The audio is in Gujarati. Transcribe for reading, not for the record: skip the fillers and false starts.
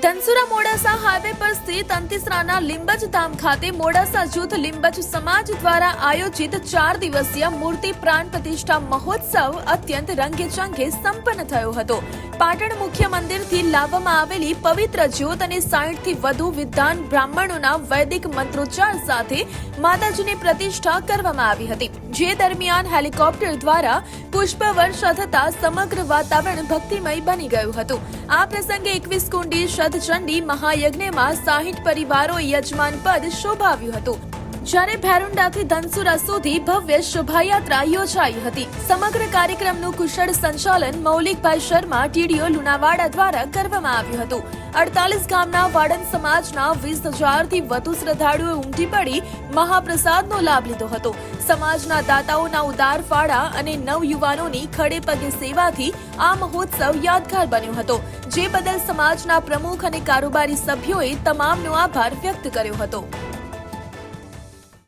ધનસુરા મોડાસા હાઈવે પર સ્થિત અંતિસરાના લીંબજ ધામ ખાતે મોડાસા જૂથ લીંબજ સમાજ દ્વારા આયોજિત 4 દિવસીય મૂર્તિ પ્રાણ પ્રતિષ્ઠા મહોત્સવ અત્યંત રંગેચંગે સંપન્ન થયો હતો. પાટણ મુખ્ય મંદિરથી લાવવામાં આવેલી પવિત્ર જ્યોત અને 60 થી વધુ વિદ્વાન બ્રાહ્મણોના વૈદિક મંત્રોચ્ચાર સાથે માતાજીની પ્રતિષ્ઠા કરવામાં આવી હતી. જે દરમિયાન હેલિકોપ્ટર દ્વારા પુષ્પવર્ષા થતા સમગ્ર વાતાવરણ ભક્તિમય બની ગયું હતું. આ પ્રસંગે 21 કુંડી શતચંડી મહાયજ્ઞમાં 60 પરિવારોએ યજમાન પદ શોભાવ્યું હતું. જ્યારે ભેરુંડાથી ધનસુરા સુધી ભવ્ય શોભાયાત્રા યોજાઈ હતી. સમગ્ર કાર્યક્રમનું કુશળ સંચાલન મૌલિકભાઈ શર્મા ટીડીઓ લુણાવાડા દ્વારા કરવામાં આવ્યું હતું. 48 ગામના વાડન સમાજના 20,000 થી વધુ શ્રદ્ધાળુઓએ ઉમટી પડી મહાપ્રસાદનો લાભ લીધો હતો. સમાજના દાતાઓના ઉદાર ફાળા અને નવયુવાનોની ખડે પગે સેવાથી આ મહોત્સવ યાદગાર બન્યો હતો. જે બદલ સમાજના પ્રમુખ અને કારોબારી સભ્યોએ તમામનો આભાર વ્યક્ત કર્યો હતો.